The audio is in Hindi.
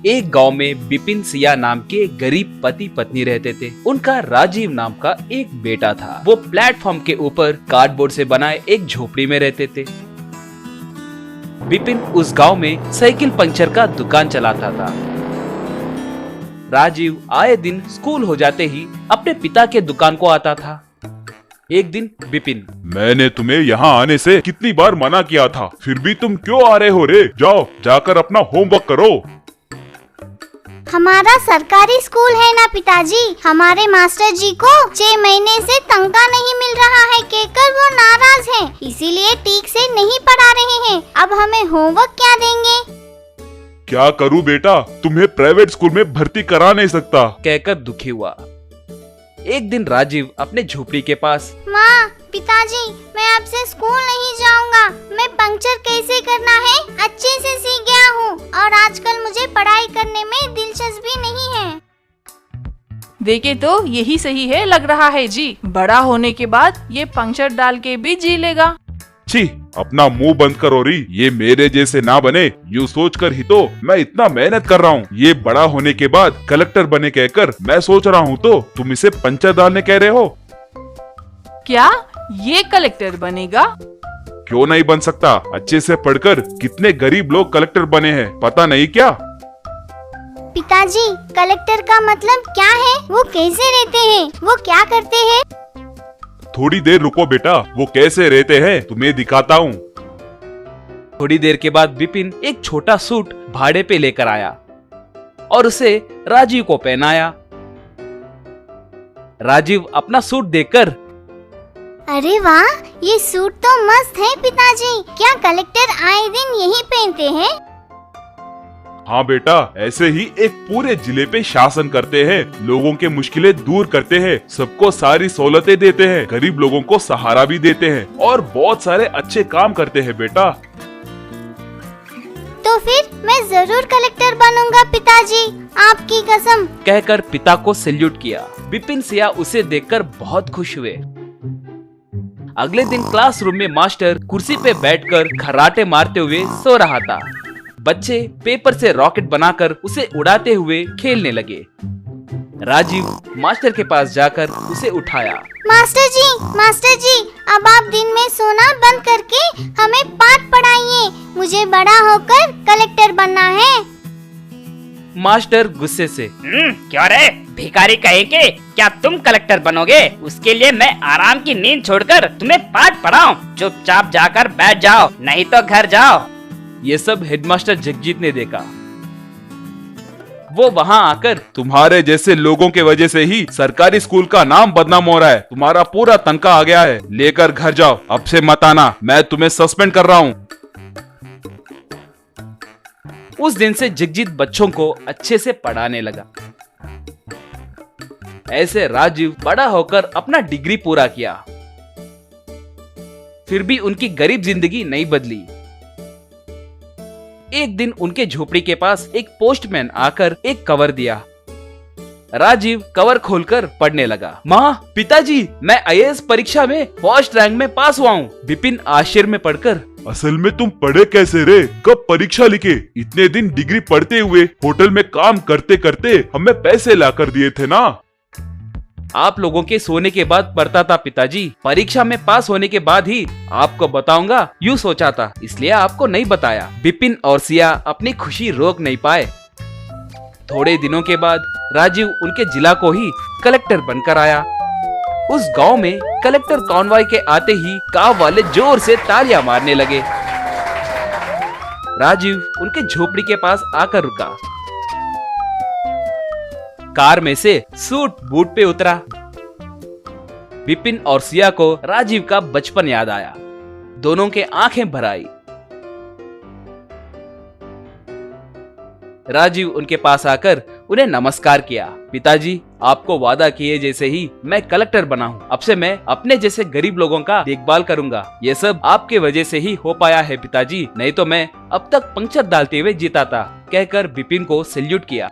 एक गांव में बिपिन सिया नाम के एक गरीब पति पत्नी रहते थे। उनका राजीव नाम का एक बेटा था। वो प्लेटफॉर्म के ऊपर कार्डबोर्ड से बनाए एक झोपड़ी में रहते थे। बिपिन उस गांव में साइकिल पंक्चर का दुकान चलाता था। राजीव आए दिन स्कूल हो जाते ही अपने पिता के दुकान को आता था। एक दिन बिपिन, मैंने तुम्हें यहाँ आने से कितनी बार मना किया था, फिर भी तुम क्यों आ रहे हो रे? जाओ जाकर अपना होमवर्क करो। हमारा सरकारी स्कूल है ना पिताजी, हमारे मास्टर जी को 6 महीने से तनख्वाह नहीं मिल रहा है कहकर वो नाराज हैं, इसीलिए ठीक से नहीं पढ़ा रहे हैं। अब हमें होमवर्क क्या देंगे? क्या करूँ बेटा, तुम्हें प्राइवेट स्कूल में भर्ती करा नहीं सकता कहकर दुखी हुआ। एक दिन राजीव अपने झोपड़ी के पास, माँ, पिताजी, मैं आपसे स्कूल नहीं जाऊंगा। मैं पंक्चर कैसे करना है अच्छे से सीख गया हूँ और आजकल मुझे पढ़ाई करने में दिलचस्पी नहीं है। देखे तो यही सही है लग रहा है जी, बड़ा होने के बाद ये पंक्चर डाल के भी जी लेगा। छी, अपना मुंह बंद करो री, ये मेरे जैसे ना बने, यूँ सोचकर ही तो मैं इतना मेहनत कर रहा हूँ। ये बड़ा होने के बाद कलेक्टर बने कहकर मैं सोच रहा हूँ, तो तुम इसे पंक्चर डालने कह रहे हो? क्या ये कलेक्टर बनेगा? क्यों नहीं बन सकता, अच्छे से पढ़कर कितने गरीब लोग कलेक्टर बने हैं, पता नहीं क्या? पिताजी, कलेक्टर का मतलब क्या है? वो कैसे रहते हैं? वो क्या करते हैं? थोड़ी देर रुको बेटा, वो कैसे रहते हैं तुम्हें दिखाता हूँ। थोड़ी देर के बाद बिपिन एक छोटा सूट भाड़े पे लेकर आया और उसे राजीव को पहनाया। राजीव अपना सूट देखकर, अरे वाह, ये सूट तो मस्त है पिताजी। क्या कलेक्टर आए दिन यही पहनते हैं? हाँ बेटा, ऐसे ही एक पूरे जिले पे शासन करते हैं, लोगों के मुश्किलें दूर करते हैं, सबको सारी सहूलतें देते हैं, गरीब लोगों को सहारा भी देते हैं और बहुत सारे अच्छे काम करते हैं बेटा। तो फिर मैं जरूर कलेक्टर बनूंगा पिताजी, आपकी कसम, कहकर पिता को सैल्यूट किया। बिपिन सिया उसे देखकर बहुत खुश हुए। अगले दिन क्लासरूम में मास्टर कुर्सी पे बैठकर खर्राटे मारते हुए सो रहा था। बच्चे पेपर से रॉकेट बनाकर उसे उड़ाते हुए खेलने लगे। राजीव मास्टर के पास जाकर उसे उठाया। मास्टर जी, अब आप दिन में सोना बंद करके हमें पाठ पढ़ाइए, मुझे बड़ा होकर कलेक्टर बनना है। मास्टर गुस्से से, क्यों रे भिखारी कहेंगे, क्या तुम कलेक्टर बनोगे? उसके लिए मैं आराम की नींद छोड़कर तुम्हें पाठ पढ़ाऊं? चुपचाप जाकर बैठ जाओ, नहीं तो घर जाओ। ये सब हेडमास्टर जगजीत ने देखा। वो वहाँ आकर, तुम्हारे जैसे लोगों के वजह से ही सरकारी स्कूल का नाम बदनाम हो रहा है, तुम्हारा पूरा तनख्वाह आ गया है, लेकर घर जाओ, अब से मत आना, मैं तुम्हें सस्पेंड कर रहा हूँ। उस दिन से जगजीत बच्चों को अच्छे से पढ़ाने लगा। ऐसे राजीव बड़ा होकर अपना डिग्री पूरा किया। फिर भी उनकी गरीब जिंदगी नहीं बदली। एक दिन उनके झोपड़ी के पास एक पोस्टमैन आकर एक कवर दिया। राजीव कवर खोलकर पढ़ने लगा। माँ, पिताजी, मैं आईएएस परीक्षा में फर्स्ट रैंक में पास हुआ हूँ। बिपिन आश्चर्य में पढ़कर, असल में तुम पढ़े कैसे रे? कब परीक्षा लिखे? इतने दिन डिग्री पढ़ते हुए होटल में काम करते करते हमें पैसे ला कर दिए थे ना। आप लोगों के सोने के बाद पढ़ता था पिताजी। परीक्षा में पास होने के बाद ही आपको बताऊंगा यूँ सोचा था, इसलिए आपको नहीं बताया। बिपिन और सिया अपनी खुशी रोक नहीं पाए। थोड़े दिनों के बाद राजीव उनके जिला को ही कलेक्टर बनकर आया। उस गांव में कलेक्टर कॉन्वॉय के आते ही गांव वाले जोर से तालियां मारने लगे। राजीव उनके झोपड़ी के पास आकर रुका। कार में से सूट बूट पे उतरा। बिपिन और सिया को राजीव का बचपन याद आया। दोनों के आंखें भर आई। राजीव उनके पास आकर उन्हें नमस्कार किया। पिताजी, आपको वादा किए जैसे ही मैं कलेक्टर बना हूँ। अब से मैं अपने जैसे गरीब लोगों का देखभाल करूंगा। ये सब आपके वजह से ही हो पाया है पिताजी, नहीं तो मैं अब तक पंक्चर डालते हुए जीता था, कहकर बिपिन को सैल्यूट किया।